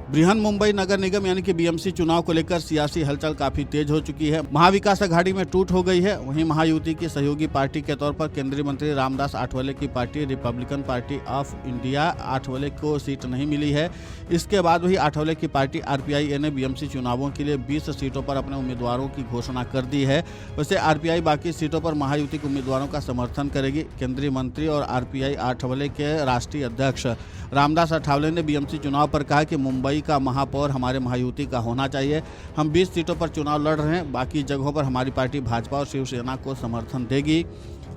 बृहन मुंबई नगर निगम यानी कि बीएमसी चुनाव को लेकर सियासी हलचल काफी तेज हो चुकी है। महाविकास अघाड़ी में टूट हो गई है। वहीं महायुति की सहयोगी पार्टी के तौर पर केंद्रीय मंत्री रामदास आठवले की party Republican party of India Athawale को सीट नहीं मिली है। इसके बाद वही आठवले की पार्टी आरपीआई ने बीएमसी चुनावों के लिए 20 सीटों पर अपने उम्मीदवारों की घोषणा कर दी है। वैसे आरपीआई बाकी सीटों पर महायुति के उम्मीदवारों का समर्थन करेगी। केंद्रीय मंत्री और आरपीआई आठवले के राष्ट्रीय अध्यक्ष रामदास आठवले ने बीएमसी चुनाव पर कहा कि मुंबई का महापौर हमारे महायुति का होना चाहिए। हम 20 सीटों पर चुनाव लड़ रहे हैं। बाकी जगहों पर हमारी पार्टी भाजपा और शिवसेना को समर्थन देगी।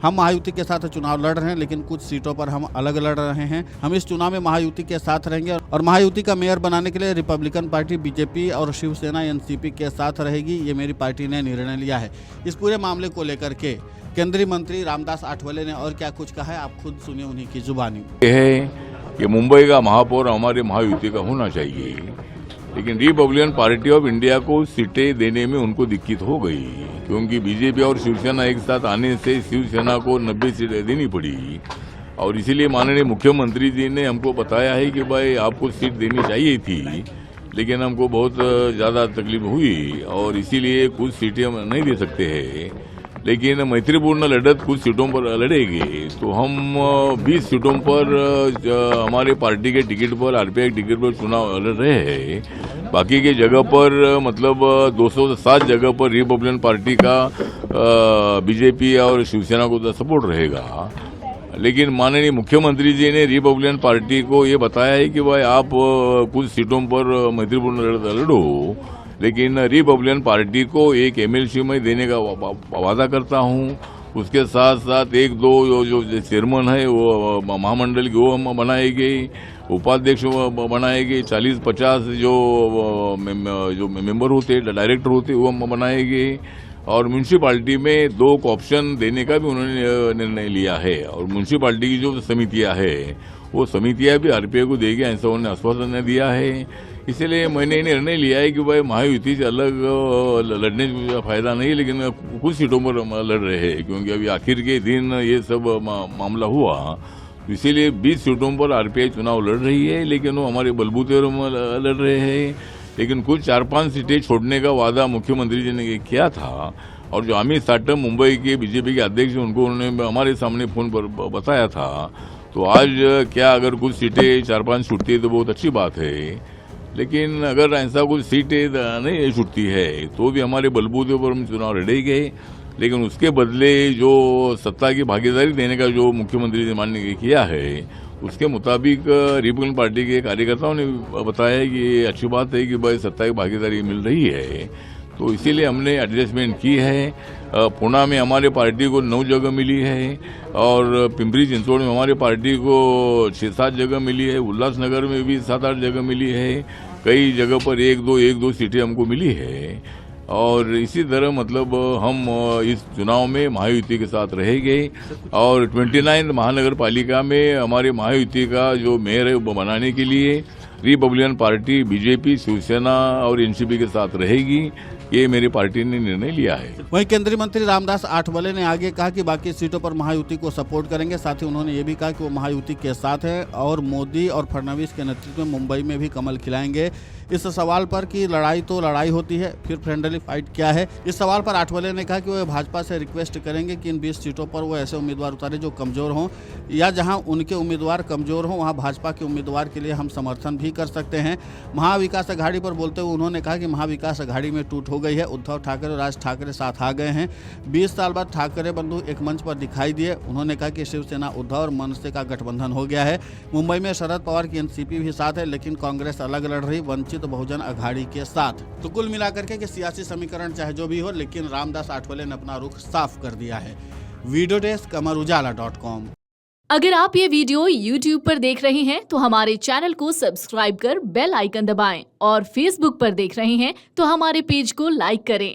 हम महायुति के साथ चुनाव लड़ रहे हैं, लेकिन कुछ सीटों पर हम अलग लड़ रहे हैं। हम इस चुनाव में महायुति के साथ रहेंगे और महायुति का मेयर बनाने के लिए रिपब्लिकन पार्टी बीजेपी और शिवसेना एनसीपी के साथ रहेगी। ये मेरी पार्टी ने निर्णय लिया है। इस पूरे मामले को लेकर के केंद्रीय मंत्री रामदास आठवले ने और क्या कुछ कहा है, आप खुद सुनिए उन्हीं की जुबानी। कि मुंबई का महापौर हमारे महायुति का होना चाहिए, लेकिन रिपब्लिकन पार्टी ऑफ इंडिया को सीटें देने में उनको दिक्कत हो गई, क्योंकि बीजेपी और शिवसेना एक साथ आने से शिवसेना को 90 सीटें देनी पड़ी। और इसीलिए माननीय मुख्यमंत्री जी ने हमको बताया है कि भाई आपको सीट देनी चाहिए थी, लेकिन हमको बहुत ज़्यादा तकलीफ हुई और इसीलिए कुछ सीटें हम नहीं दे सकते हैं। लेकिन मैत्रीपूर्ण लड़त कुछ सीटों पर लड़ेंगे, तो हम 20 सीटों पर हमारे पार्टी के टिकट पर आरपीआई टिकट पर चुनाव लड़ रहे हैं। बाकी के जगह पर मतलब 207 जगह पर रिपब्लिकन पार्टी का बीजेपी और शिवसेना को सपोर्ट रहेगा। लेकिन माननीय मुख्यमंत्री जी ने रिपब्लिकन पार्टी को ये बताया है कि भाई आप कुछ सीटों पर मैत्रीपूर्ण लड़ो, लेकिन रिपब्लिकन पार्टी को एक एमएलसी में देने का वादा करता हूं। उसके साथ साथ एक दो जो चेयरमैन है वो महामंडल की वो हम बनाएंगे, उपाध्यक्ष बनाएंगे, 40-50 जो मेंबर होते डायरेक्टर होते वो हम बनाएंगे। और म्यूनसिपालिटी में 2 ऑप्शन देने का भी उन्होंने निर्णय लिया है। और म्यूनसिपालिटी की जो समितियां है वो समितियां भी आरपीआई को देगी, ऐसा उन्होंने आश्वासन दिया है। इसलिए मैंने निर्णय लिया है कि भाई महायुति से अलग लड़ने का फायदा नहीं, लेकिन कुछ सीटों पर लड़ रहे हैं, क्योंकि अभी आखिर के दिन ये सब मामला हुआ। इसीलिए 20 सीटों पर आरपीआई चुनाव लड़ रही है, लेकिन वो हमारे बलबूते लड़ रहे हैं। लेकिन कुछ 4-5 सीटें छोड़ने का वादा मुख्यमंत्री जी ने किया था। और जो अमित साटम मुंबई के बीजेपी के अध्यक्ष उनको उन्होंने हमारे सामने फोन पर बताया था। तो आज क्या अगर कुछ सीटें 4-5 छूटती है तो बहुत अच्छी बात है, लेकिन अगर ऐसा कुछ सीटें नहीं छूटती है तो भी हमारे बलबूते पर हम चुनाव लड़ेंगे। लेकिन उसके बदले जो सत्ता की भागीदारी देने का जो मुख्यमंत्री ने मानने किया है, उसके मुताबिक रिपब्लिकन पार्टी के कार्यकर्ताओं ने बताया है कि अच्छी बात है कि भाई सत्ता की भागीदारी मिल रही है, तो इसीलिए हमने एडजस्टमेंट की है। पुणे में हमारे पार्टी को 9 जगह मिली है और पिंपरी चिंचवड़ में हमारे पार्टी को 6-7 जगह मिली है। उल्लासनगर में भी 7-8 जगह मिली है। कई जगह पर 1-2 सीटें हमको मिली है। और इसी तरह मतलब हम इस चुनाव में महायुति के साथ रहेंगे। और 29 महानगर पालिका में हमारे महायुति का जो मेयर है वो बनाने के लिए रिपब्लिकन पार्टी बीजेपी शिवसेना और एनसीपी के साथ रहेगी। ये मेरी पार्टी ने निर्णय लिया है। वहीं केंद्रीय मंत्री रामदास आठवले ने आगे कहा कि बाकी सीटों पर महायुति को सपोर्ट करेंगे। साथ ही उन्होंने ये भी कहा कि वो महायुति के साथ है और मोदी और फडणवीस के नेतृत्व में मुंबई में भी कमल खिलाएंगे। इस सवाल पर कि लड़ाई तो लड़ाई होती है, फिर फ्रेंडली फाइट क्या है, इस सवाल पर आठवले ने कहा कि वो भाजपा से रिक्वेस्ट करेंगे कि इन 20 सीटों पर वो ऐसे उम्मीदवार उतारे जो कमजोर हों, या जहां उनके उम्मीदवार कमजोर हों वहां भाजपा के उम्मीदवार के लिए हम समर्थन भी कर सकते हैं। महाविकास अघाड़ी पर बोलते हुए उन्होंने कहा कि महाविकास अघाड़ी में टूट हो गई है। उद्धव ठाकरे और राज ठाकरे साथ आ गए हैं। 20 साल बाद ठाकरे बंधु एक मंच पर दिखाई दिए। उन्होंने कहा कि शिवसेना उद्धव और मनसे का गठबंधन हो गया है। मुंबई में शरद पवार की एनसीपी भी साथ है, लेकिन कांग्रेस अलग लड़ रही, वंचित बहुजन अघाड़ी के साथ। तो कुल मिलाकर के सियासी समीकरण चाहे जो भी हो, लेकिन रामदास आठवले ने अपना रुख साफ कर दिया है। Video desk amarujala.com। अगर आप ये वीडियो YouTube पर देख रहे हैं तो हमारे चैनल को सब्सक्राइब कर बेल आइकन दबाएं और Facebook पर देख रहे हैं तो हमारे पेज को लाइक करें।